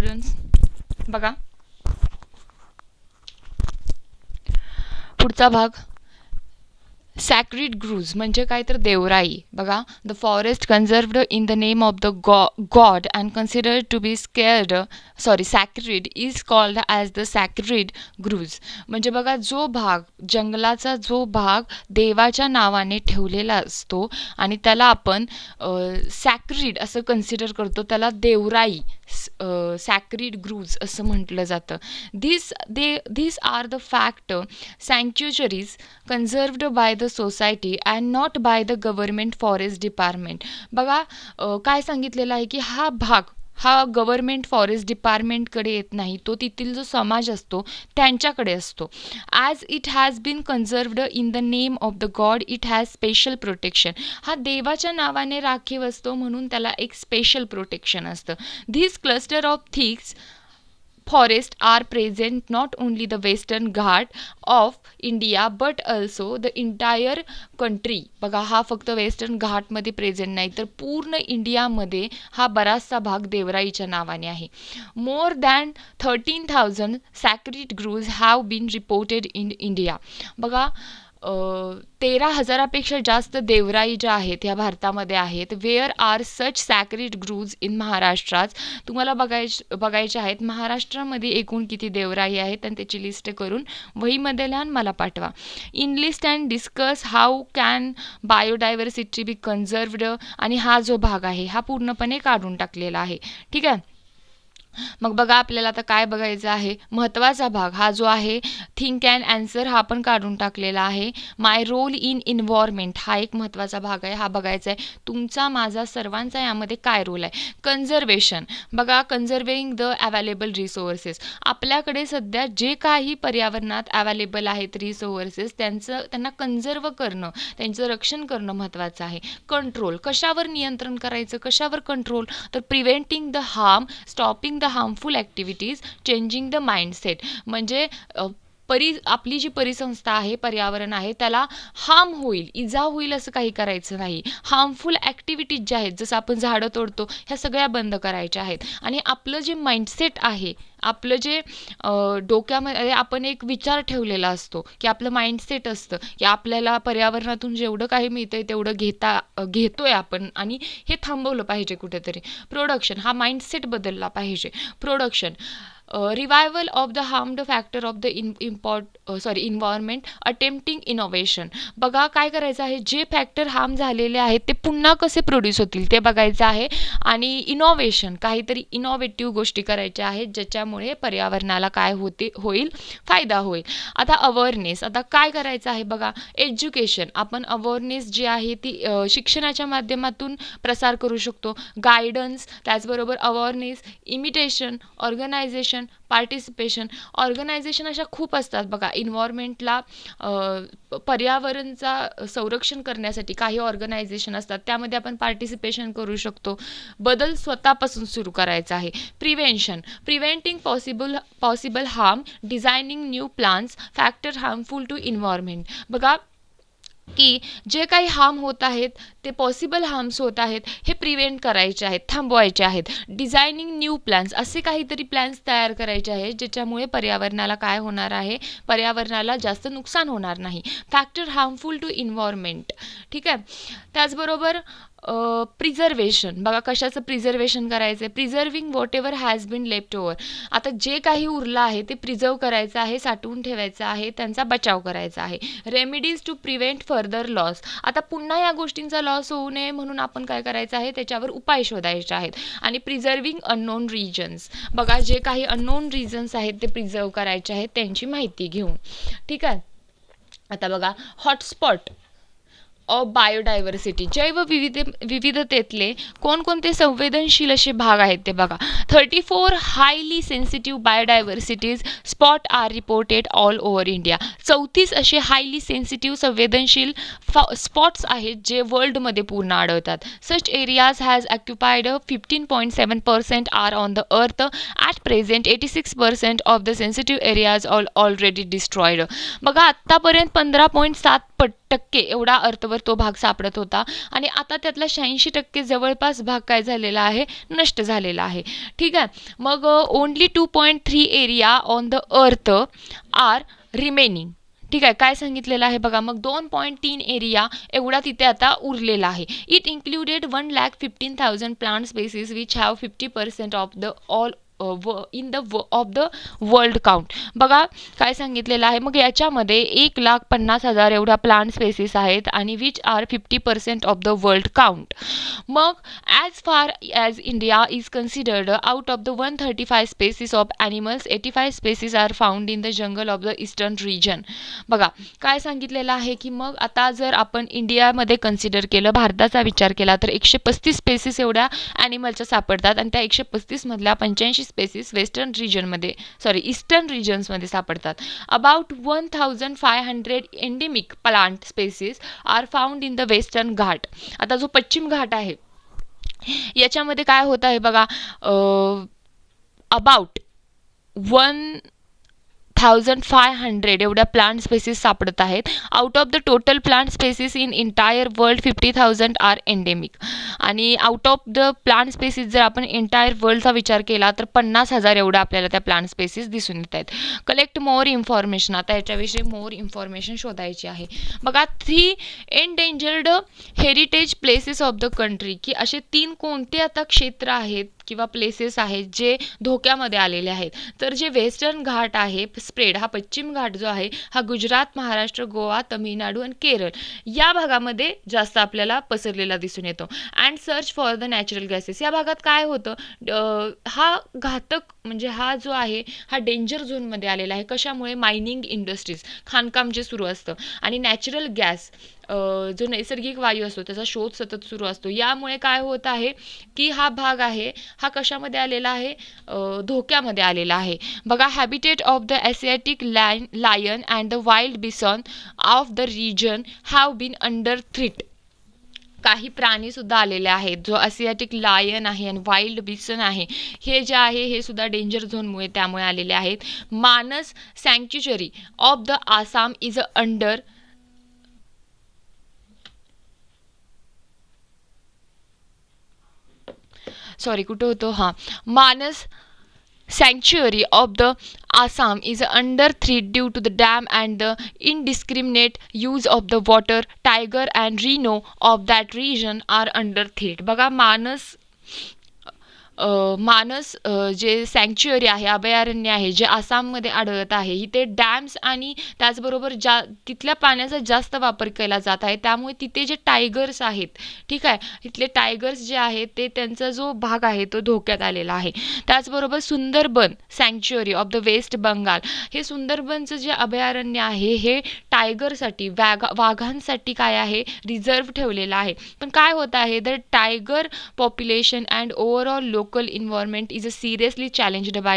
Students, बघा पुढचा भाग सॅक्रिड ग्रूव्ज म्हणजे काय तर देवराई. बघा, the forest conserved in the name of the god and considered to be sacred is called as the sacred groves. म्हणजे बघा, जो भाग जंगलाचा जो भाग देवाच्या नावाने ठेवलेला असतो आणि त्याला आपण सॅक्रिड असं कन्सिडर करतो, त्याला देवराई सॅक्रिड ग्रूव्ज असं म्हटलं जातं. these are the fact sanctuaries conserved by the society and not by the government forest department. बघा, काय सांगितलेलं आहे की हा गव्हर्मेंट फॉरेस्ट डिपार्टमेंटकडे येत नाही, तो तेथील जो समाज असतो त्यांच्याकडे असतो. As it has been conserved in the name of the god it has special protection. हा देवाच्या नावाने राखीव असतो म्हणून त्याला एक स्पेशल प्रोटेक्शन असतं. This cluster of thicks forest are present not only the Western Ghat of India but also the entire country. बघा, हा फक्त वेस्टर्न घाटमध्ये प्रेझेंट नाही तर पूर्ण इंडियामध्ये हा बराचसा भाग देवराईच्या नावाने आहे. More than 13,000 sacred groves have been reported in India. बघा, 13,000पेक्षा जास्त देवराई ज्या आहेत ह्या भारतामध्ये आहेत. Where are such sacred groves in महाराष्ट्रात. तुम्हाला बघायचे आहेत महाराष्ट्रामध्ये एकूण किती देवराई आहेत आणि त्याची लिस्ट करून वहीमध्ये लिहून मला पाठवा. In list and discuss how can biodiversity be conserved. आणि हा जो भाग आहे हा पूर्णपणे काढून टाकलेला आहे. ठीक आहे. मग बघा, आपल्याला आता काय बघायचं आहे, महत्त्वाचा भाग हा जो आहे थिंक अँड आन्सर हा पण काढून टाकलेला आहे. माय रोल इन इन्व्हायरमेंट हा एक महत्त्वाचा भाग आहे, हा बघायचा आहे. तुमचा माझा सर्वांचा यामध्ये काय रोल आहे. कन्झर्वेशन, बघा कन्झर्विंग द अवेलेबल रिसोर्सेस. आपल्याकडे सध्या जे काही पर्यावरणात अवेलेबल आहेत रिसोर्सेस त्यांना कन्झर्व करणं, त्यांचं रक्षण करणं महत्त्वाचं आहे. कंट्रोल, कशावर नियंत्रण करायचं, कशावर कंट्रोल, तर preventing the harm, stopping the harmful activities, changing the mindset. म्हणजे आपली जी परिसंस्था आहे, पर्यावरण आहे, त्याला हार्म होईल, इजा होईल असं काही करायचं नाही. हार्मफुल ॲक्टिव्हिटीज ज्या आहेत, जसं आपण झाडं तोडतो, ह्या सगळ्या बंद करायच्या आहेत. आणि आपलं जे माइंडसेट आहे, आपलं जे डोक्यामध्ये आपण एक विचार ठेवलेला असतो की आपलं माइंडसेट असतं की आपल्याला पर्यावरणातून जेवढं काही मिळतंय तेवढं घेतोय आपण आणि हे थांबवलं पाहिजे कुठेतरी. प्रोडक्शन, हा माइंडसेट बदलला पाहिजे. Production, revival of the harmed factor of the environment, attempting innovation. बघा, काय करायचं आहे, जे फॅक्टर हार्म झालेले आहेत ते पुन्हा कसे प्रोड्यूस होतील ते बघायचं आहे. आणि इनोव्हेशन, काहीतरी इनोव्हेटिव्ह गोष्टी करायच्या आहेत ज्याच्यामुळे पर्यावरणाला काय होईल, फायदा होईल. आता अवेअरनेस, आता काय करायचं आहे बघा, एज्युकेशन. आपण अवेअरनेस जी आहे ती शिक्षणाच्या माध्यमातून प्रसार करू शकतो. गायडन्स, त्याचबरोबर awareness, imitation, organisation, participation. Organisation अशा खूप असतात बघा, इन्व्हायरमेंटला पर्यावरणचा संरक्षण करण्यासाठी काही ऑर्गनायझेशन असतात, त्यामध्ये आपण पार्टिसिपेशन करू शकतो. बदल स्वतःपासून सुरू करायचा आहे. Prevention, preventing possible harm, designing new plans, factor harmful to environment. बघा की जे काही हार्म होत आहेत, ते पॉसिबल हार्म्स होत आहेत, हे प्रिव्हेंट करायचे आहेत, थांबवायचे आहेत. डिझायनिंग न्यू प्लॅन्स, असे काहीतरी प्लॅन्स तयार करायचे आहेत ज्याच्यामुळे पर्यावरणाला काय होणार आहे, पर्यावरणाला जास्त नुकसान होणार नाही. Factor harmful to environment. ठीक आहे. त्याचबरोबर प्रिझर्वेशन, बघा कशाचं प्रिझर्वेशन करायचं आहे. Preserving whatever has been left over. आता जे काही उरलं आहे ते प्रिझर्व करायचं आहे, साठवून ठेवायचं आहे, त्यांचा बचाव करायचा आहे. Remedies to prevent further loss. आता पुन्हा या गोष्टींचा लॉस होऊ नये म्हणून आपण काय करायचं आहे, त्याच्यावर उपाय शोधायचे आहेत. आणि प्रिझर्विंग अननोन रिजन्स, बघा जे काही अननोन रिजन्स आहेत ते प्रिझर्व करायचे आहेत, त्यांची माहिती घेऊन. ठीक आहे. आता बघा, हॉटस्पॉट ऑफ बायोडायव्हर्सिटी, जैवविविधतेतले कोणकोणते संवेदनशील असे भाग आहेत ते बघा. 34 highly sensitive biodiversities spot are reported all over India. 34 असे हायली सेन्सिटिव्ह संवेदनशील स्पॉट्स आहेत जे वर्ल्डमध्ये पूर्ण आढळतात. Such areas has occupied 15.7% are on the earth. At present 86% of the sensitive areas already destroyed. बघा, आत्तापर्यंत 15.7 टक्के एवढा अर्थवर तो भाग सापडत होता आणि आता त्यातला 86% जवळपास भाग काय झालेला आहे, नष्ट झालेला आहे. ठीक आहे. मग only 2.3 area on the earth are remaining. ठीक आहे. काय सांगितलेलं आहे बघा, मग 2.3 एरिया एवढा तिथे आता उरलेला आहे. It included 1,15,000 plant species which have 50% of the all in the of the world count. बघा काय सांगितलेलं आहे, मग याच्यामध्ये 1,50,000 एवढ्या प्लांट स्पेसीस आहेत आणि which are 50% of the world count. मग as far as India is considered, out of the 135 species of animals 85 species are found in the jungle of the eastern region. बघा काय सांगितलेलं आहे की मग आता जर आपण इंडियामध्ये कन्सिडर केलं, भारताचा विचार केला तर 135 स्पेसीस एवढ्या ॲनिमलच्या सापडतात आणि त्या 135 मधल्या 85 स्पेसीस वेस्टर्न रिजनमध्ये ईस्टर्न रिजन्समध्ये सापडतात. About 1,500 endemic plant species are found in the Western Ghat. आता जो पश्चिम घाट आहे याच्यामध्ये काय होत आहे बघा, अबाउट 1,500 एवढ्या प्लांट स्पेसीस सापडत आहेत. Out of the total plant species in entire world 50,000 are endemic. आणि out of the plant species जर आपण एंटायर वर्ल्डचा विचार केला तर 50,000 एवढा आपल्याला त्या प्लांट स्पेसीस दिसून येत आहेत. Collect more information. आता याच्याविषयी मोर इन्फॉर्मेशन शोधायची आहे. बघा 3 endangered heritage places of the country, की असे 3 कोणते आता क्षेत्र आहेत किंवा प्लेसेस आहेत जे धोक्यामध्ये आलेले आहेत. तर जे वेस्टर्न घाट आहे स्प्रेड, हा पश्चिम घाट जो आहे हा गुजरात, महाराष्ट्र, गोवा, तमिळनाडू आणि केरळ या भागामध्ये जास्त आपल्याला पसरलेला दिसून येतो. And search for the natural gases. या भागात काय होतं, हा घातक म्हणजे हा जो आहे हा डेंजर झोनमध्ये आलेला आहे. कशामुळे, मायनिंग इंडस्ट्रीज, खाणकाम जे सुरू असतं आणि नॅचरल गॅस जो नैसर्गिक वायू असतो त्याचा शोध सतत सुरू असतो. यामुळे काय होत आहे की हा भाग आहे हा कशामध्ये आलेला आहे, धोक्यामध्ये आलेला आहे. बघा habitat of the Asiatic lion and the wild bison of the region have been under threat. काही प्राणी सुद्धा आलेले आहेत. जो आसियाटिक लायन आहे आणि वाईल्ड बिसन आहे हे जे आहे हे सुद्धा डेंजर झोनमुळे त्यामुळे आलेले आहेत. मानस sanctuary of the Assam is under कुठं होतो, हां, मानस sanctuary of the Assam is under threat due to the dam and the indiscriminate use of the water. Tiger and rhino of that region are under threat. बघा मानस जे सँक्च्युअरी आहे, अभयारण्य आहे जे आसाममध्ये आढळत आहे, इथे डॅम्स आणि त्याचबरोबर तिथल्या पाण्याचा जास्त वापर केला जात आहे. त्यामुळे तिथे जे टायगर्स आहेत, ठीक आहे, तिथले टायगर्स जे आहेत ते त्यांचा जो भाग आहे तो धोक्यात आलेला आहे. त्याचबरोबर Sundarban sanctuary of the West Bengal, हे सुंदरबनचं जे अभयारण्य आहे हे टायगरसाठी, वाघांसाठी काय आहे, रिझर्व्ह ठेवलेलं आहे. पण काय होत आहे, the tiger population and overall local environment is seriously challenged by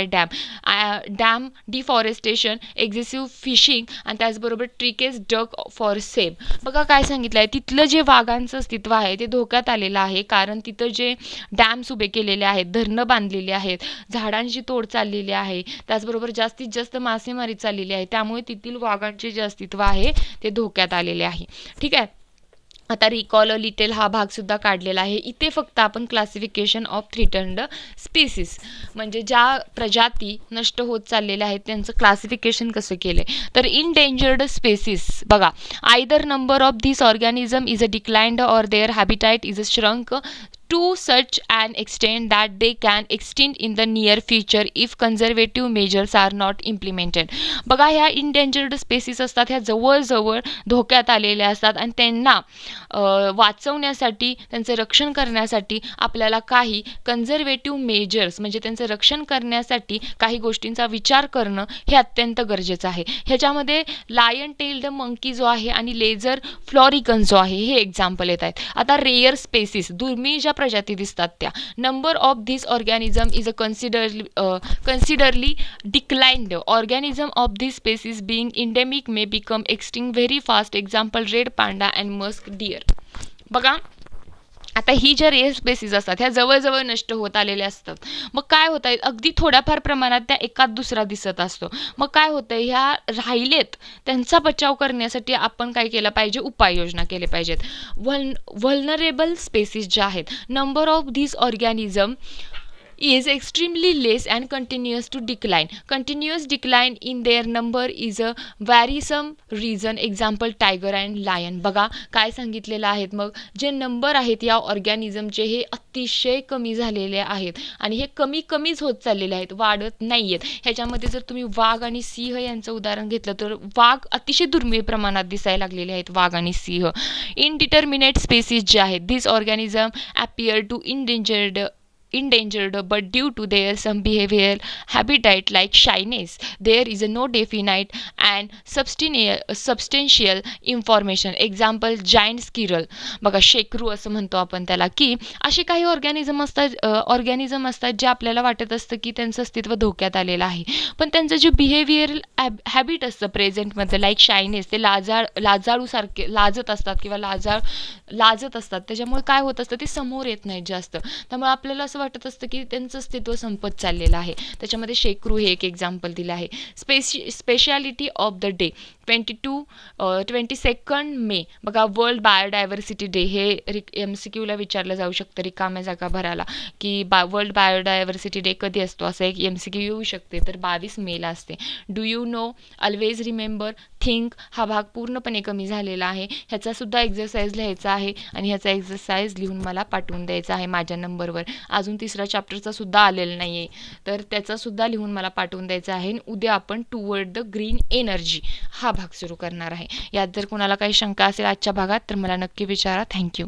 dam deforestation, excessive fishing आणि त्याचबरोबर ट्रिकेज डक फॉर सेम. बघा काय सांगितलं आहे, तिथलं जे वाघांचं अस्तित्व आहे ते धोक्यात आलेलं आहे. कारण तिथं जे डॅम्स उभे केलेले आहेत, धरणं बांधलेली आहेत, झाडांची तोड चाललेली आहे, त्याचबरोबर जास्तीत जास्त मासेमारी चाललेली आहे. त्यामुळे तेथील वाघांचे जे अस्तित्व आहे ते धोक्यात आलेले आहे. ठीक आहे. आता रिकॉल अ लिटेल हा भाग सुद्धा काढलेला आहे. इथे फक्त आपण क्लासिफिकेशन ऑफ थ्रेटन्ड स्पीसीस म्हणजे ज्या प्रजाती नष्ट होत चाललेल्या आहेत त्यांचं क्लासिफिकेशन कसं केलंय. तर इनडेंजर्ड स्पेसीस बघा, either number of this organism is a declined or their habitat is a shrunk to such an extent that they can extinct in the near future if conservative measures are not implemented. बघा ह्या endangered species असतात, ह्या जवळजवळ धोक्यात आलेल्या असतात आणि त्यांना वाचवण्यासाठी, त्यांचं रक्षण करण्यासाठी आपल्याला काही कन्झर्वेटिव्ह मेजर्स म्हणजे त्यांचं रक्षण करण्यासाठी काही गोष्टींचा विचार करणं हे अत्यंत गरजेचं आहे. ह्याच्यामध्ये लायन टेल्ड मंकी जो आहे आणि लेझर फ्लॉरिकन जो आहे हे एक्झाम्पल येत आहेत. आता रेअर स्पेसीस, दुर्मिळ ज्या प्रजाती दिसतात त्या, number of this organism is a considerably declined. Organism of this species being endemic may become extinct very fast. Example red panda and musk deer. बघा आता ही ज्या रेअर स्पेसीज असतात ह्या जवळजवळ नष्ट होत आलेल्या असतात. मग काय होत आहे, अगदी थोड्याफार प्रमाणात त्या एकात दुसरा दिसत असतो. मग काय होतं, ह्या राहिलेत त्यांचा बचाव करण्यासाठी आपण काय केलं पाहिजे, उपाययोजना केले पाहिजेत. व्हल्नरेबल स्पेसीज ज्या आहेत, number of this organism is extremely less and continues to decline. Continuous decline in their number is a worrisome reason. Example tiger and lion. बघा काय सांगितलेलं आहेत, मग जे नंबर आहेत या ऑर्गॅनिझमचे हे अतिशय कमी झालेले आहेत आणि हे कमीच होत चाललेले आहेत, वाढत नाही आहेत. ह्याच्यामध्ये जर तुम्ही वाघ आणि सिंह यांचं उदाहरण घेतलं तर वाघ अतिशय दुर्मिळ प्रमाणात दिसायला लागलेले आहेत, वाघ आणि सिंह. इनडिटर्मिनेट स्पेसीज जे आहेत, दिस organism appear to endangered, but due to their some behavioral habitat like shyness, there is no definite and substantial information. Example giant squirrel. बघा शेकरू असं म्हणतो आपण त्याला, की असे काही ऑर्गॅनिझम असतात जे आपल्याला वाटत असतं की त्यांचं अस्तित्व धोक्यात आलेलं आहे, पण त्यांचं जे बिहेवियरल हॅबिट असतं प्रेझेंटमध्ये लाईक शायनेस, ते लाजाळूसारखे लाजत असतात किंवा लाजत असतात, त्याच्यामुळे काय होत असतं ते समोर येत नाहीत जास्त. त्यामुळे आपल्याला असं वाटत असतं की त्यांचं अस्तित्व संपत चाललेलं आहे. त्याच्यामध्ये शेकरू हे एक एक्झाम्पल दिलं आहे. स्पेशालिटी ऑफ द डे 22 मे. बघा वर्ल्ड बायोडायव्हर्सिटी डे, हे MCQला विचारलं जाऊ शकतं रिकाम्या जागा भरायला, की वर्ल्ड बायोडायव्हर्सिटी डे कधी असतो, असं एक MCQ येऊ शकते. तर 22 मेला असते. Do you know, always remember, think हा भाग पूर्णपणे कमी झालेला आहे. ह्याचा सुद्धा एक्झरसाइज लिहायचा आहे आणि ह्याचा एक्झरसाइज लिहून मला पाठवून द्यायचा आहे माझ्या नंबरवर. अजून 3रा चॅप्टरचा सुद्धा आलेला नाही आहे, तर त्याचा सुद्धा लिहून मला पाठवून द्यायचा आहे. उद्या आपण टुवर्ड द ग्रीन एनर्जी हा भाग सुरू करणार आहे. यात जर कोणाला काही शंका असेल आजच्या भागात तर मला नक्की विचारा. थँक्यू.